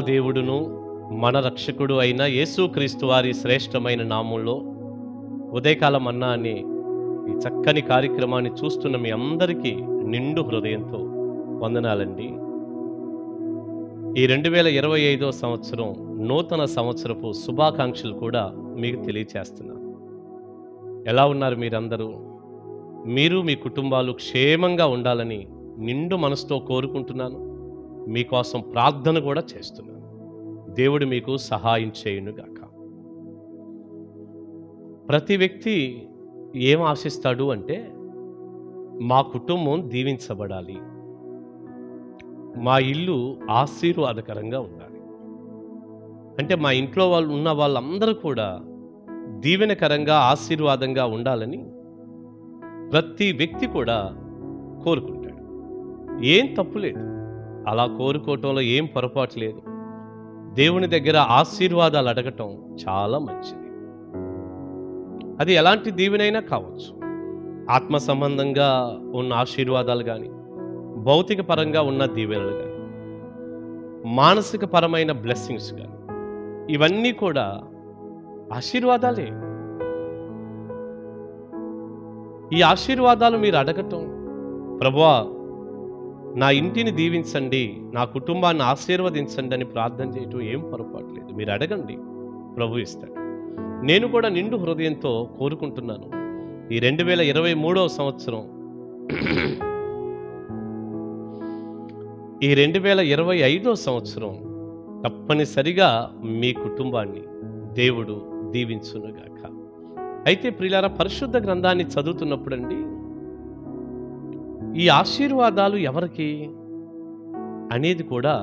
దేవుడును మన రక్షకుడు అయిన యేసుక్రీస్తు వారి శ్రేష్టమైన నామంలో ఉదయకాలం అన్నా అనే ఈ చక్కని కార్యక్రమాన్ని చూస్తున్న మీ అందరికీ నిండు హృదయంతో వందనాలండి. ఈ 2025 సంవత్సరం నూతన సంవత్సరపు శుభాకాంక్షలు కూడా మీకు తెలియచేస్తున్నాను. ఎలా ఉన్నారు మీరందరూ? మీరు మీ కుటుంబాలు క్షేమంగా ఉండాలని నిండు మనసుతో కోరుకుంటున్నాను. మీకోసం ప్రార్థన కూడా చేస్తున్నాను. దేవుడు మీకు సహాయం చేయునుగాక. ప్రతి వ్యక్తి ఏం ఆశిస్తాడు అంటే, మా కుటుంబం దీవించబడాలి, మా ఇల్లు ఆశీర్వాదకరంగా ఉండాలి, అంటే మా ఇంట్లో వాళ్ళు ఉన్న వాళ్ళందరూ కూడా దీవెనకరంగా ఆశీర్వాదంగా ఉండాలని ప్రతి వ్యక్తి కూడా కోరుకుంటాడు. ఏం తప్పు లేదు, అలా కోరుకోవటంలో ఏం పొరపాటు లేదు. దేవుని దగ్గర ఆశీర్వాదాలు అడగటం చాలా మంచిది. అది ఎలాంటి దీవెనైనా కావచ్చు. ఆత్మ సంబంధంగా ఉన్న ఆశీర్వాదాలు కానీ, భౌతిక పరంగా ఉన్న దీవెనలు కానీ, మానసిక పరమైన బ్లెస్సింగ్స్ కానీ, ఇవన్నీ కూడా ఆశీర్వాదాలే. ఈ ఆశీర్వాదాలు మీరు అడగటం, ప్రభువా నా ఇంటిని దీవించండి, నా కుటుంబాన్ని ఆశీర్వదించండి అని ప్రార్థన చేయటం ఏం పొరపాటు లేదు. మీరు అడగండి, ప్రభు ఇస్తాడు. నేను కూడా నిండు హృదయంతో కోరుకుంటున్నాను, ఈ 2023 సంవత్సరం ఈ 2025 సంవత్సరం తప్పనిసరిగా మీ కుటుంబాన్ని దేవుడు దీవించునుగాక. అయితే ప్రియులారా, పరిశుద్ధ గ్రంథాన్ని చదువుతున్నప్పుడు అండి, ఈ ఆశీర్వాదాలు ఎవరికి అనేది కూడా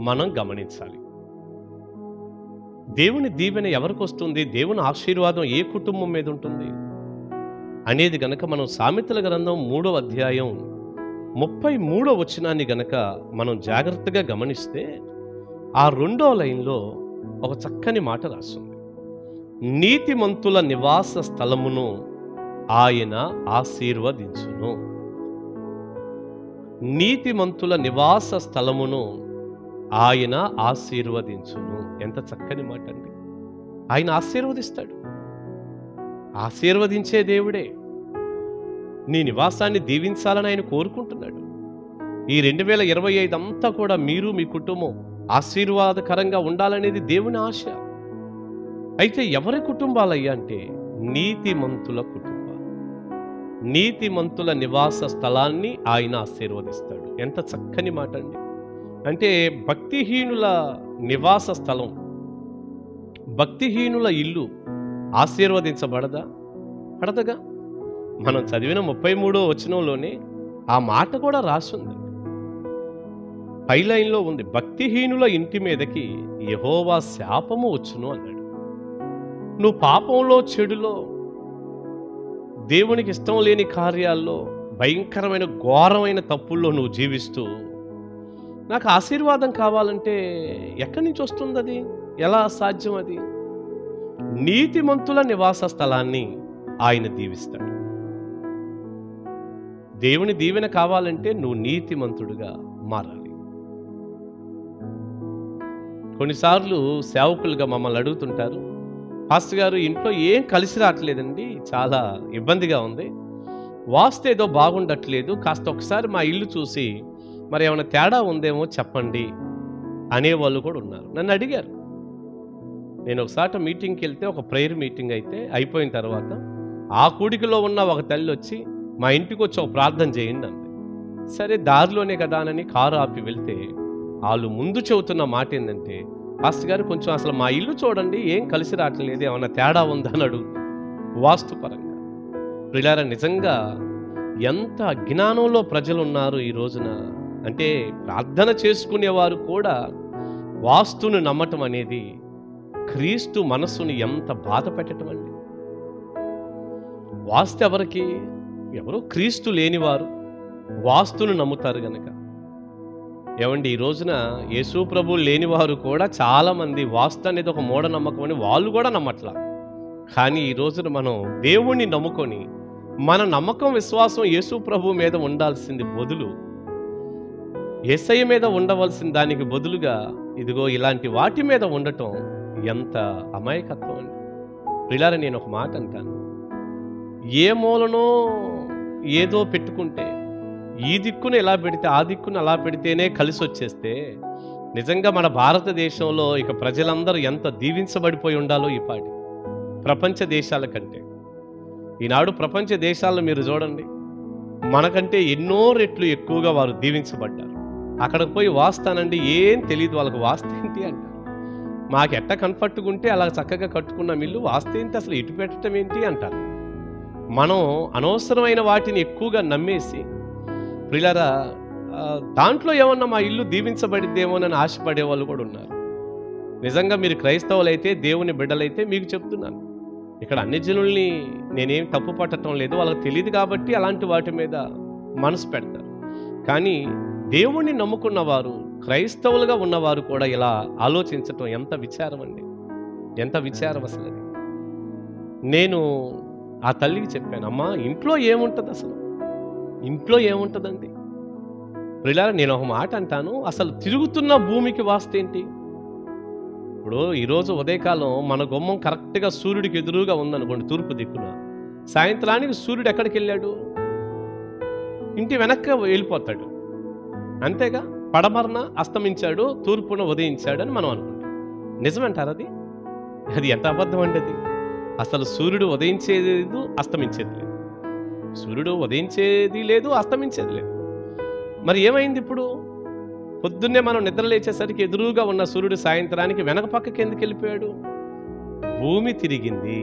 మనం గమనించాలి. దేవుని దీవెన ఎవరికి వస్తుంది, దేవుని ఆశీర్వాదం ఏ కుటుంబం మీద ఉంటుంది అనేది గనక మనం సామెతల గ్రంథం 3వ అధ్యాయం 33వ వచనాన్ని గనక మనం జాగ్రత్తగా గమనిస్తే, ఆ 2వ లైన్లో ఒక చక్కని మాట రాస్తుంది. నీతిమంతుల నివాస స్థలమును ఆయన ఆశీర్వదించును. నీతిమంతుల నివాస స్థలమును ఆయన ఆశీర్వదించును. ఎంత చక్కని మాట అండి. ఆయన ఆశీర్వదిస్తాడు. ఆశీర్వదించే దేవుడే. నీ నివాసాన్ని దీవించాలని ఆయన కోరుకుంటున్నాడు. ఈ 2025 అంతా కూడా మీరు మీ కుటుంబం ఆశీర్వాదకరంగా ఉండాలనేది దేవుని ఆశ. అయితే ఎవరి కుటుంబాలయ్యా అంటే, నీతిమంతుల కుటుంబం. నీతిమంతుల నివాస స్థలాన్ని ఆయన ఆశీర్వదిస్తాడు. ఎంత చక్కని మాట అండి. అంటే భక్తిహీనుల నివాస స్థలం, భక్తిహీనుల ఇల్లు ఆశీర్వదించబడదా? పడదగా. మనం చదివిన 33వ వచనంలోనే ఆ మాట కూడా రాసింది. పై లైన్లో ఉంది, భక్తిహీనుల ఇంటి మీదకి యెహోవా శాపము వచ్చును అన్నాడు. నువ్వు పాపంలో, చెడులో, దేవునికి ఇష్టం లేని కార్యాల్లో, భయంకరమైన ఘోరమైన తప్పుల్లో నువ్వు జీవిస్తూ, నాకు ఆశీర్వాదం కావాలంటే ఎక్కడి నుంచి వస్తుంది? అది ఎలా సాధ్యం? అది నీతిమంతుల నివాస స్థలాన్ని ఆయన దీవిస్తాడు. దేవుని దీవెన కావాలంటే నువ్వు నీతిమంతుడుగా మారాలి. కొన్నిసార్లు సేవకులుగా మమ్మల్ని అడుగుతుంటారు, పాస్టర్ గారు ఇంట్లో ఏం కలిసి రావట్లేదండి, చాలా ఇబ్బందిగా ఉంది, వాస్తు ఏదో బాగుండట్లేదు, కాస్త ఒకసారి మా ఇల్లు చూసి మరి ఏమైనా తేడా ఉందేమో చెప్పండి అనేవాళ్ళు కూడా ఉన్నారు. నన్ను అడిగారు. నేను ఒకసారి మీటింగ్కి వెళ్తే, ఒక ప్రేయర్ మీటింగ్ అయితే అయిపోయిన తర్వాత ఆ కూడికలో ఉన్న ఒక తల్లి వచ్చి, మా ఇంటికి వచ్చి ఒక ప్రార్థన చేయండి అంది. సరే, దారిలోనే కదా అని కారు ఆపి వెళ్తే, వాళ్ళు ముందు చెబుతున్న మాట ఏంటంటే, పాస్టర్ గారు కొంచెం అసలు మా ఇల్లు చూడండి, ఏం కలిసి రావట్లేదు, ఏమన్నా తేడా ఉందా అని అడుగుతుంది వాస్తుపరంగా. ప్రియులారా, నిజంగా ఎంత అజ్ఞానంలో ప్రజలు ఉన్నారు ఈ రోజున. అంటే ప్రార్థన చేసుకునేవారు కూడా వాస్తుని నమ్మటం అనేది క్రీస్తు మనస్సుని ఎంత బాధ పెట్టడం అండి. వాస్తు ఎవరికి? ఎవరో క్రీస్తు లేనివారు వాస్తును నమ్ముతారు గనక. ఏమండి, ఈ రోజున యేసు ప్రభు లేనివారు కూడా చాలామంది వాస్తు అనేది ఒక మూఢనమ్మకం అని వాళ్ళు కూడా నమ్మట్లా. కానీ ఈ రోజున మనం దేవుణ్ణి నమ్ముకొని, మన నమ్మకం, విశ్వాసం యేసు ప్రభు మీద ఉండాల్సింది బదులు యేసయ్య మీద ఉండవలసిన దానికి బదులుగా ఇదిగో ఇలాంటి వాటి మీద ఉండటం ఎంత అమాయకత్వం అండి. ప్రియులారా, నేను ఒక మాట అంటాను, ఏ మూలనో ఏదో పెట్టుకుంటే ఈ దిక్కును ఎలా పెడితే ఆ దిక్కును అలా పెడితేనే కలిసి వచ్చేస్తే నిజంగా మన భారతదేశంలో ఇక ప్రజలందరూ ఎంత దీవించబడిపోయి ఉండాలో ఈ పాటి ప్రపంచ దేశాల కంటే. ఈనాడు ప్రపంచ దేశాలను మీరు చూడండి, మనకంటే ఎన్నో రెట్లు ఎక్కువగా వారు దీవించబడ్డారు. అక్కడికి పోయి వాస్తానండి, ఏం తెలియదు వాళ్ళకి వాస్తు ఏంటి అంటారు. మాకు ఎట్ట కంఫర్ట్గా ఉంటే అలా చక్కగా కట్టుకున్న ఇల్లు వాస్తు ఏంటి, అసలు ఇటు పెట్టడం ఏంటి అంటారు. మనం అనవసరమైన వాటిని ఎక్కువగా నమ్మేసి ప్రియులారా దాంట్లో ఏమన్నా మా ఇల్లు దీవించబడిద్దేమోనని ఆశపడే వాళ్ళు కూడా ఉన్నారు. నిజంగా మీరు క్రైస్తవులైతే, దేవుని బిడ్డలైతే మీకు చెప్తున్నాను, ఇక్కడ అన్ని జనుల్ని నేనేం తప్పు పట్టడం లేదు, వాళ్ళకి తెలియదు కాబట్టి అలాంటి వాటి మీద మనసు పెడతారు. కానీ దేవుణ్ణి నమ్ముకున్న వారు, క్రైస్తవులుగా ఉన్నవారు కూడా ఇలా ఆలోచించటం ఎంత విచారం అండి, ఎంత విచారం అసలు అది. నేను ఆ తల్లికి చెప్పాను, అమ్మా ఇంట్లో ఏముంటుంది, అసలు ఇంట్లో ఏముంటుందండి. ప్రియులారా, నేను ఒక మాట అంటాను, అసలు తిరుగుతున్న భూమికి వాస్తేంటి. ఇప్పుడు ఈరోజు ఉదయకాలం మన గుమ్మం కరెక్ట్గా సూర్యుడికి ఎదురుగా ఉందనుకోండి, తూర్పు దిక్కున, సాయంత్రానికి సూర్యుడు ఎక్కడికి వెళ్ళాడు, ఇంటి వెనక్కి వెళ్ళిపోతాడు, అంతేగా. పడమరన అస్తమించాడు, తూర్పున ఉదయించాడు అని మనం అనుకుంటాం. నిజమంటారు అది? అది ఎంత అబద్ధం అండి అది. అసలు సూర్యుడు ఉదయించేది లేదు, అస్తమించేది లేదు. సూర్యుడు ఉదయించేది లేదు, అస్తమించేది లేదు. మరి ఏమైంది ఇప్పుడు? పొద్దున్నే మనం నిద్ర లేచేసరికి ఎదురుగా ఉన్న సూర్యుడు సాయంత్రానికి వెనక పక్కకి ఎందుకు వెళ్ళిపోయాడు? భూమి తిరిగింది.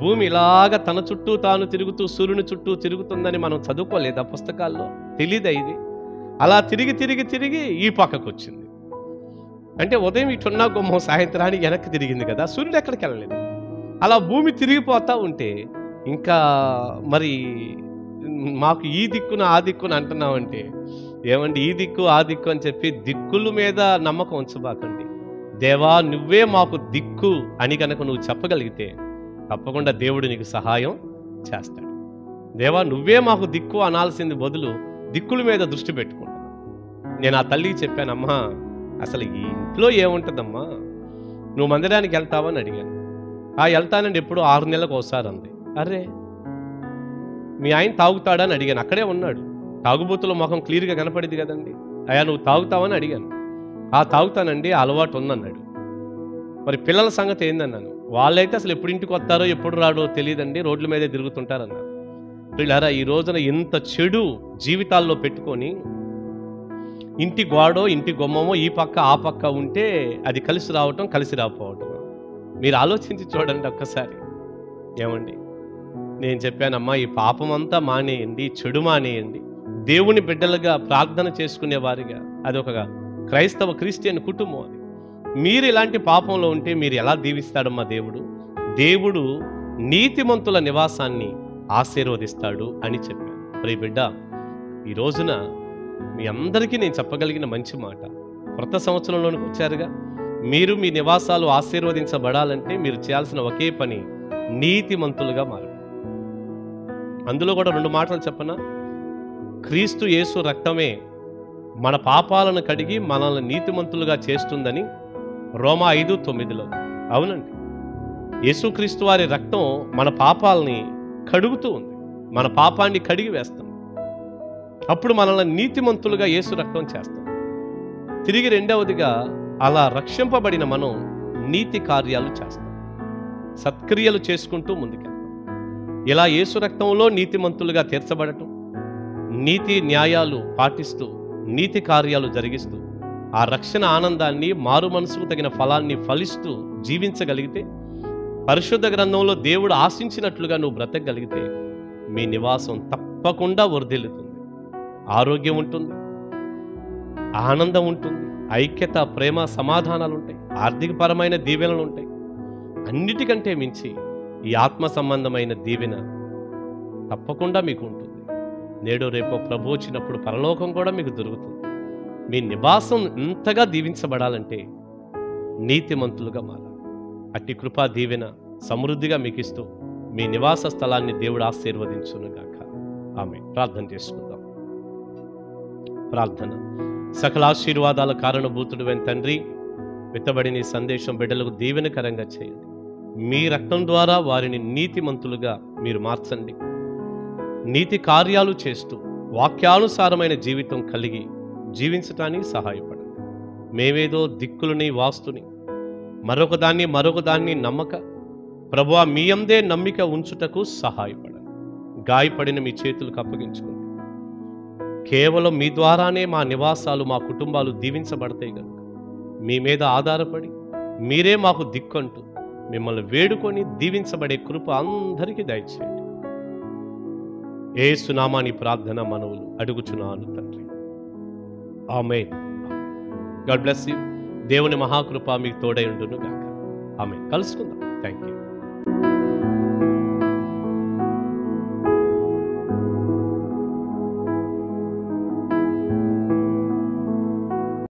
భూమి ఇలాగ తన చుట్టూ తాను తిరుగుతూ సూర్యుని చుట్టూ తిరుగుతుందని మనం చదువుకోలేదా పుస్తకాల్లో? తెలీదా ఇది? అలా తిరిగి తిరిగి తిరిగి ఈ పక్కకు వచ్చింది. అంటే ఉదయం ఇటున్న గుమ్మం సాయంత్రానికి వెనక్కి తిరిగింది కదా, సూర్యుడు ఎక్కడికి వెళ్ళలేదు. అలా భూమి తిరిగిపోతూ ఉంటే ఇంకా మరి మాకు ఈ దిక్కున ఆ దిక్కున అంటున్నామంటే ఏమండి, ఈ దిక్కు ఆ దిక్కు అని చెప్పి దిక్కుల మీద నమ్మకం ఉంచబాకండి. దేవా నువ్వే మాకు దిక్కు అని కనుక నువ్వు చెప్పగలిగితే తప్పకుండా దేవుడు నీకు సహాయం చేస్తాడు. దేవా నువ్వే మాకు దిక్కు అనాల్సింది బదులు దిక్కుల మీద దృష్టి పెట్టుకుంటాను. నేను ఆ తల్లికి చెప్పానమ్మా, అసలు ఈ ఇంట్లో ఏముంటుందమ్మా, నువ్వు మందిరానికి వెళ్తావని అడిగాను. వెళ్తానండి, ఎప్పుడు 6 నెలలకు ఒకసారి అంది. అరే మీ ఆయన తాగుతాడని అడిగాను, అక్కడే ఉన్నాడు. తాగుబోతుల ముఖం క్లియర్గా కనపడింది కదండి. అయ్యా నువ్వు తాగుతావని అడిగాను. తాగుతానండి, అలవాటు ఉందన్నాడు. మరి పిల్లల సంగతి ఏందన్నాను. వాళ్ళైతే అసలు ఎప్పుడు ఇంటికి వస్తారో ఎప్పుడు రాడో తెలియదండి, రోడ్ల మీదే తిరుగుతుంటారన్నారు. పిల్లరా, ఈ రోజున ఇంత చెడు జీవితాల్లో పెట్టుకొని ఇంటి గోడో ఇంటి గుమ్మమో ఈ పక్క ఆ పక్క ఉంటే అది కలిసి రావటం కలిసి రాకపోవటం. మీరు ఆలోచించి చూడండి ఒక్కసారి. ఏమండి, నేను చెప్పానమ్మా, ఈ పాపం అంతా మానేయండి, చెడు మానేయండి, దేవుని బిడ్డలుగా ప్రార్థన చేసుకునే వారిగా అది ఒక క్రైస్తవ క్రిస్టియన్ కుటుంబం. అది మీరు ఇలాంటి పాపంలో ఉంటే మీరు ఎలా దీవిస్తాడమ్మా దేవుడు? దేవుడు నీతిమంతుల నివాసాన్ని ఆశీర్వదిస్తాడు అని చెప్పాను. ప్రియ బిడ్డ, ఈ రోజున మీ అందరికీ నేను చెప్పగలిగిన మంచి మాట, కొత్త సంవత్సరంలోనికి వచ్చారుగా, మీరు మీ నివాసాలు ఆశీర్వదించబడాలంటే మీరు చేయాల్సిన ఒకే పని నీతిమంతులుగా మారడం. అందులో కూడా 2 మాటలు చెప్పనా? క్రీస్తు యేసు రక్తమే మన పాపాలను కడిగి మనల్ని నీతిమంతులుగా చేస్తుందని రోమా 5:9. అవునండి, యేసుక్రీస్తు వారి రక్తం మన పాపాలని కడుగుతూ ఉంది, మన పాపాన్ని కడిగి వేస్తాం. అప్పుడు మనల్ని నీతిమంతులుగా యేసు రక్తం చేస్తాం. తిరిగి రెండవదిగా అలా రక్షింపబడిన మనం నీతి కార్యాలు చేస్తాం, సత్క్రియలు చేసుకుంటూ ముందుకెళ్తాం. ఇలా యేసు రక్తంలో నీతిమంతులుగా తీర్చబడటం, నీతి న్యాయాలు పాటిస్తూ నీతి కార్యాలు జరిగిస్తూ ఆ రక్షణ ఆనందాన్ని, మారు మనసుకు తగిన ఫలాన్ని ఫలిస్తూ జీవించగలిగితే, పరిశుద్ధ గ్రంథంలో దేవుడు ఆశించినట్లుగా నువ్వు బ్రతకగలిగితే మీ నివాసం తప్పకుండా వర్ధిల్లుతుంది. ఆరోగ్యం ఉంటుంది, ఆనందం ఉంటుంది, ఐక్యత, ప్రేమ, సమాధానాలు ఉంటాయి, ఆర్థికపరమైన దీవెనలు ఉంటాయి. అన్నిటికంటే మించి ఈ ఆత్మ సంబంధమైన దీవెన తప్పకుండా మీకు ఉంటుంది. నేడు రేపో ప్రభు వచ్చినప్పుడు పరలోకం కూడా మీకు దొరుకుతుంది. మీ నివాసం ఇంతగా దీవించబడాలంటే నీతిమంతులుగా మారాలి. అట్టి కృపా దీవెన సమృద్ధిగా మీకు ఇస్తూ మీ నివాస స్థలాన్ని దేవుడు ఆశీర్వదించునుగాక. ఆమేన్. ప్రార్థన చేసుకుందాం. ప్రార్థన. సకల ఆశీర్వాదాల కారణభూతుడైన తండ్రి, విత్తబడిన ఈ సందేశం బిడ్డలకు దీవెనకరంగా చేయండి. మీ రక్తం ద్వారా వారిని నీతిమంతులుగా మీరు మార్చండి. నీతి కార్యాలు చేస్తూ వాక్యానుసారమైన జీవితం కలిగి జీవించటానికి సహాయపడండి. మేమేదో దిక్కులని వాస్తుని మరొకదాన్ని నమ్మక ప్రభువా మీ యందే నమ్మిక ఉంచుటకు సహాయపడండి. గాయపడిన మీ చేతులకు అప్పగించుకుంటూ కేవలం మీ ద్వారానే మా నివాసాలు మా కుటుంబాలు దీవించబడతాయి కనుక మీ మీద ఆధారపడి మీరే మాకు దిక్కంటూ మిమ్మల్ని వేడుకొని దీవించబడే కృప అందరికీ దయచేయండి. యేసు నామమున ప్రార్థన మనవులు అడుగుచున్నాను తండ్రి. ఆమేన్. God bless you. దేవుని మహాకృప మీకు తోడై ఉండును గాక. ఆమేన్. కలుసుకుందాం. Thank you.